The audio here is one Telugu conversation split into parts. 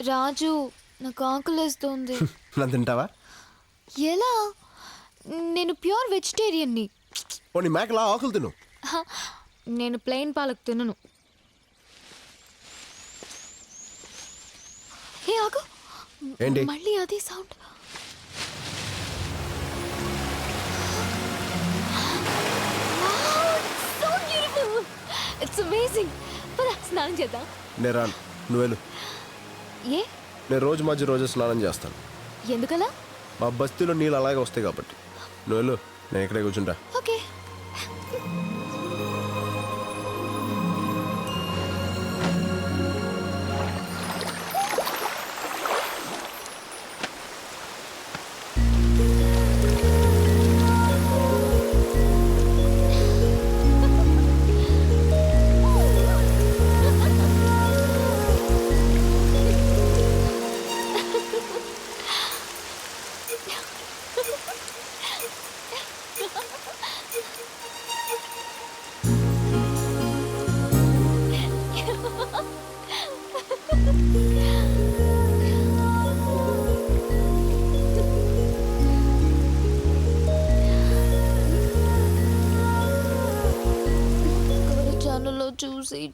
రాజు, నాకు ఆకలేస్తోంది. నన్ను తింటావా? ఎలా? నేను ప్యూర్ వెజిటేరియన్ని. పోనీ మేకలా ఆకులు తిను. నేను ప్లెయిన్ పాలక్ తినను. హే ఆగు, ఏంటి? మళ్ళీ అదే sound. So beautiful, it's amazing. పద స్నానం చేద్దాం. నేను రాను, నువ్వు వెళ్ళు. ఏ? నేను రోజు స్నానం చేస్తాను. ఎందుకలా? మా బస్తీలో నీళ్ళు అలాగే వస్తాయి కాబట్టి. నువ్వు వెళ్ళు, నేను ఇక్కడే కూర్చుంటా. ఓకే.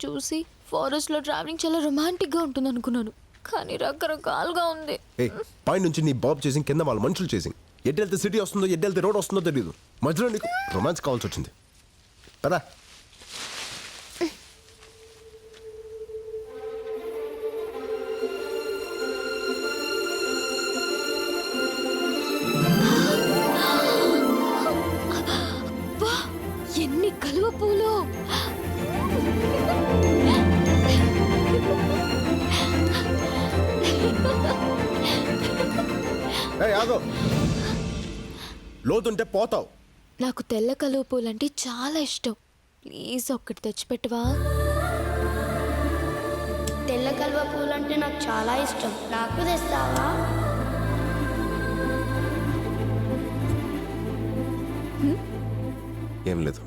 చూసి ఫారెస్ట్ లో ట్రావెలింగ్ చాలా రొమాంటిక్ గా ఉంటుంది అనుకున్నాను, కానీ రకరకాలుగా ఉంది. పై నుంచి నీ బాబ్ చేసింగ్, కింద వాళ్ళ మనుషులు చేసింగ్. ఎటు వెళ్తే సిటీ వస్తుందో, ఎటు వెళ్తే రోడ్ వస్తుందో తెలియదు. మధ్యలో నీకు రొమాన్స్ కావాల్సి వచ్చింది కదా. ఎన్ని కలువ పూలు! ఆగో, లోతుంటే పోతావు. నాకు తెల్ల కలువ పూలంటే చాలా ఇష్టం. ప్లీజ్ ఒక్కటి తెచ్చిపెట్టవా? తెల్ల కలువ పూలంటే నాకు చాలా ఇష్టం, నాకు తెస్తావా? ఏం లేదు.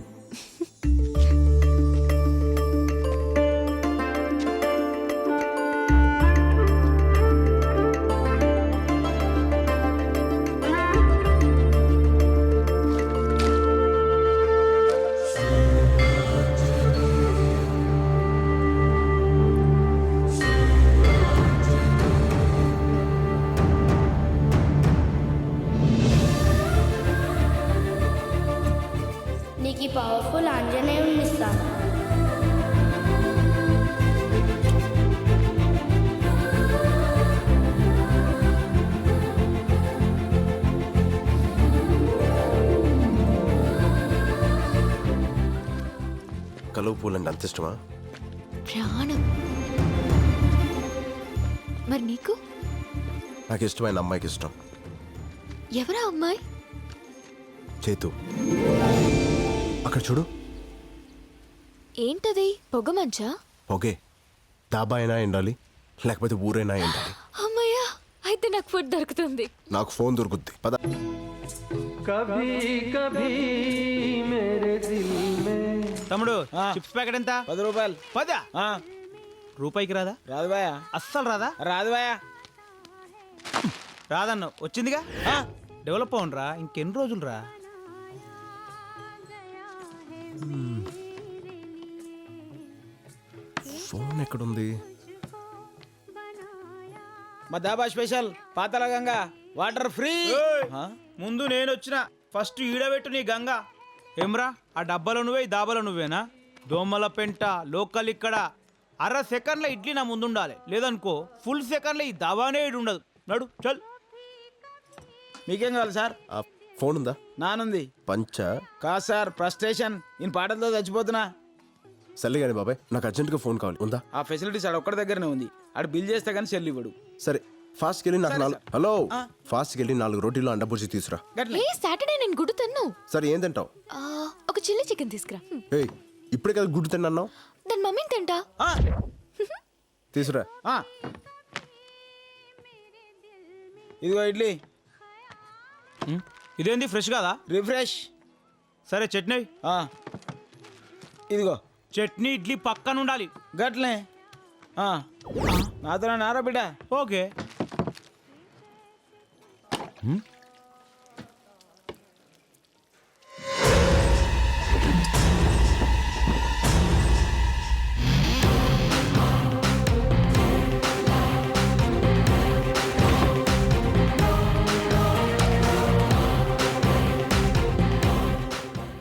నీకు ఈ పవర్ఫుల్ ఆంజనేయుని ఇస్తాను. కలువ పూలంటే అంత ఇష్టమా? ప్రాణం. మరి నీకు? నాకు ఇష్టమైన అమ్మాయికి ఇష్టం. ఎవరా అమ్మాయి? చేతు, అక్కడ చూడు. ఏంటది? పొగ మంచా? ఓకే, డాబా అయినా ఎండాలి, లేకపోతే ఊరైనా ఎండాలి. అమ్మయ్యా, అయితే నాకు ఫుడ్ దొరుకుతుంది. నాకు ఫోన్ దొరుకుద్ది. పద. కభీ కభీ మేరే దిల్ మే. తమ్ముడు, చిప్స్ ప్యాకెట్ ఎంత? 10 రూపాయలు. 10? రూపాయికి రాదా? రాదు బాయా. అస్సలు రాదా? రాదు బాయా. రాదన్న వచ్చిందిగా. డెవలప్ అవునరా, ఇంకెన్ని రోజులు రా. ఫోన్ ఎక్కడుంది? మా దాబా స్పెషల్ పాతల గంగా వాటర్ ఫ్రీ. ముందు నేను వచ్చిన ఫస్ట్ ఈడబెట్టు నీ గంగా. ఏమ్రా, ఆ డబ్బాలో నువ్వే, ఈ దాబాలో నువ్వేనా? దోమల పెంట లోకల్ ఇక్కడ. అర సెకండ్ల ఇడ్లీ నా ముందు ఉండాలి, లేదనుకో ఫుల్ సెకండ్ల ఈ దాబానే ఇటు ఉండదు. నడు చల్. మీకేం కావాలి సార్? ఆ ఫోన్ ఉందా? నానుంది. పంచ కాదు సార్, ఫ్రస్ట్రేషన్. నేను పాటలతో చచ్చిపోతున్నా. సర్లే కానీ బాబాయ్, నాకు అర్జెంట్గా ఫోన్ కావాలి. ఉందా? ఆ ఫెసిలిటీస్ ఆడ ఒక్కడి దగ్గరనే ఉంది. ఆడు బిల్ చేస్తే కానీ సెల్ ఇవ్వడు. సరే, ఫాస్ట్కి వెళ్ళి నాకు 4 హలో ఫాస్ట్కి వెళ్ళి 4 రోటీలు అండబుర్చి తీసురా. ఏ సాటర్డే నేను గుడ్డు తిన్ను. సరే, ఏం తింటావు? ఒక చిల్లీ చికెన్ తీసుకురా. ఏయ్, ఇప్పుడే కదా గుడ్డు తిన్నావు. దాని మమ్మీని తింటా. తీసురా. ఇదిగో ఇడ్లీ. ఇదేంది ఫ్రెష్ కాదా? రిఫ్రెష్. సరే చట్నీ. ఇదిగో చట్నీ ఇడ్లీ పక్కన ఉండాలి. గట్లే ఆ, నాతో నారా బిడ్డ. ఓకే.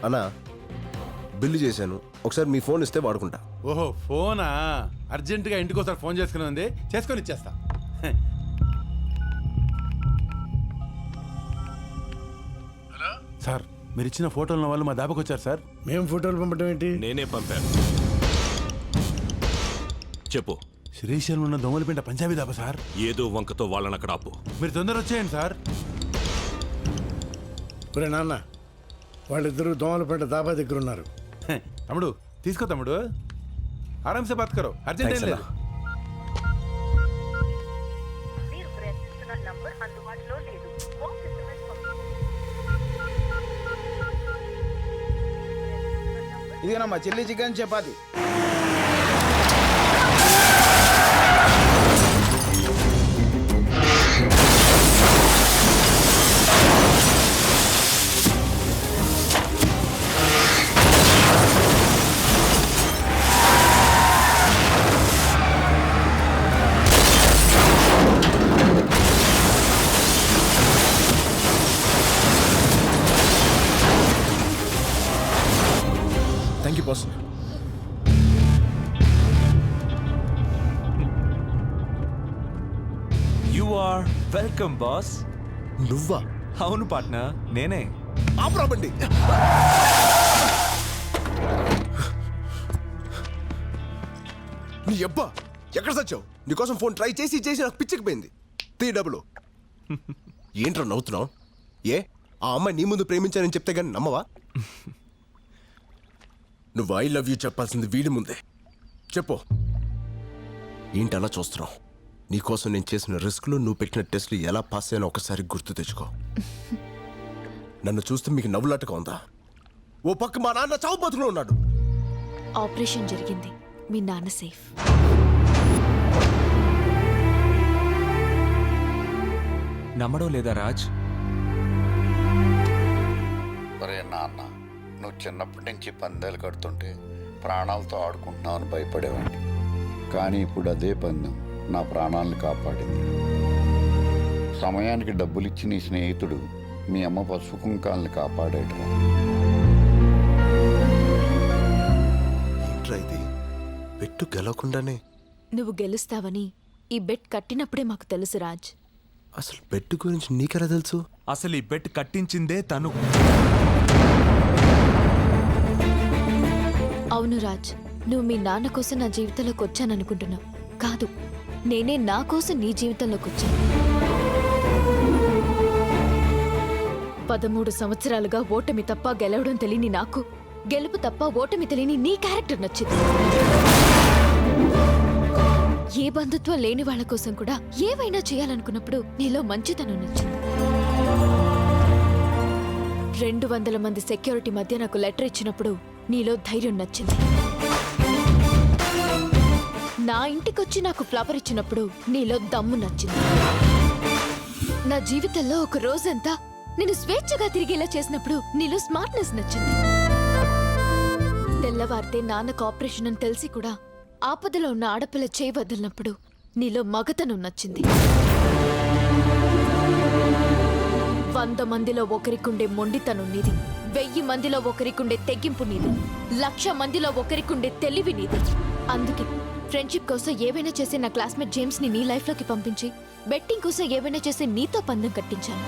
అన్నా బిల్లు చేశాను, ఒకసారి మీ ఫోన్ ఇస్తే వాడుకుంటా. ఓహో ఫోనా? అర్జెంటుగా ఇంటికి ఒకసారి ఫోన్ చేసుకుని ఉంది, చేసుకొని ఇచ్చేస్తా. హలో సార్, మీరు ఇచ్చిన ఫోటోల వాళ్ళు మా దాబాకి వచ్చారు సార్. మేము ఫోటోలు పంపడం ఏంటి? నేనే పంపాను. చెప్పు. శ్రీశైలం ఉన్న దోమలపేట పంజాబీ దాబా సార్. ఏదో వంకతో వాళ్ళని అక్కడ ఆపు. మీరు తొందర వచ్చేయండి సార్. ఒరే నాన్న, వాళ్ళిద్దరూ దోమలపేట దాబా దగ్గర ఉన్నారు. తమ్ముడు తీసుకో తమ్ముడు, ఆరాంసే బాత్ కరో, అర్జెంట్ ఏం లేదు. ఇదిగోనమ్మా chilli chicken chapati. Thank you boss. You are welcome boss. నువ్వా? అవును పార్ట్నర్, నేనే. ఆపురాబండి. నీ అబ్బా ఎక్కడ సచ్చావు? నీకోసం ఫోన్ ట్రై చేసి చేసి నాకు పిచ్చికిపోయింది. డబ్బులు ఏంట్రా నవ్వుతున్నావు? ఏ ఆ అమ్మాయి నీ ముందు ప్రేమించానని చెప్తే కానీ నమ్మవా? నువ్వు ఐ లవ్ యూ చెప్పాల్సింది వీడి ముందే. చెప్పు. ఏంటి అలా చూస్తున్నావు? నీకోసం నేను చేసిన రిస్క్లు, నువ్వు పెట్టిన టెస్ట్లు ఎలా పాస్ అయ్యానో ఒకసారి గుర్తు తెచ్చుకో. నన్ను చూస్తే మీకు నవ్వులాటగా ఉందా? ఓ పక్క మా నాన్న చావు బతుకులో ఉన్నాడు. ఆపరేషన్ జరిగింది, మీ నాన్న సేఫ్. నమ్మడం లేదా రాజ్? ఒరే నాన్న, నువ్వు చిన్నప్పటి నుంచి పందాలు కడుతుంటే ప్రాణాలతో ఆడుకుంటున్నావని భయపడేవాడిని. కానీ ఇప్పుడు అదే పందెం నా ప్రాణాలను కాపాడింది. సమయానికి డబ్బులిచ్చి నీ స్నేహితుడు మీ అమ్మ పసుపు కుంకాలని కాపాడాడు. ఏంట్రా ఇది? పెట్టు గెలవకుండానే. నువ్వు గెలుస్తావని ఈ బెట్ కట్టినప్పుడే మాకు తెలుసు రాజ్. అసలు పెట్టు గురించి నీకెలా తెలుసు? అసలు ఈ బెట్ కట్టించిందే తను. అవును రాజ్, నువ్వు మీ నాన్న కోసం నా జీవితంలోకి వచ్చాననుకుంటున్నావు. కాదు, నేనే నా కోసం నీ జీవితంలోకి వచ్చాను. 13 సంవత్సరాలుగా ఓటమి తప్ప గెలవడం తెలియని నాకు, గెలుపు తప్ప ఓటమి తెలియని నీ క్యారెక్టర్ నచ్చింది. ఏ బంధుత్వం లేని వాళ్ళ కోసం కూడా ఏవైనా చేయాలనుకున్నప్పుడు నీలో మంచితనం నచ్చింది. 200 మంది సెక్యూరిటీ మధ్య నాకు లెటర్ ఇచ్చినప్పుడు నీలో ధైర్యం నచ్చింది. నా ఇంటికొచ్చి నాకు ఫ్లవర్ ఇచ్చినప్పుడు నీలో దమ్ము నచ్చింది. నా జీవితంలో ఒక రోజంతా నేను స్వేచ్ఛగా తిరిగేలా చేసినప్పుడు నీలో స్మార్ట్నెస్ నచ్చింది. తెల్లవారితే నాన్నకు ఆపరేషన్ అని తెలిసి కూడా ఆపదలో ఉన్న ఆడపిల్ల చేయి వదిలినప్పుడు నీలో మగతనం నచ్చింది. 100 మందిలో ఒకరికుండే మొండితనం నీది, 1000 మందిలో ఒకరికుండే తెగింపు నీది, 1,00,000 మందిలో ఒకరికుండే తెలివి నీది. అందుకే ఫ్రెండ్షిప్ కోసం ఏవైనా చేసే నా క్లాస్మేట్ జేమ్స్ ని నీ లైఫ్ లోకి పంపించి, బెట్టింగ్ కోసం ఏవైనా చేసే నీతో పందెం కట్టించాను.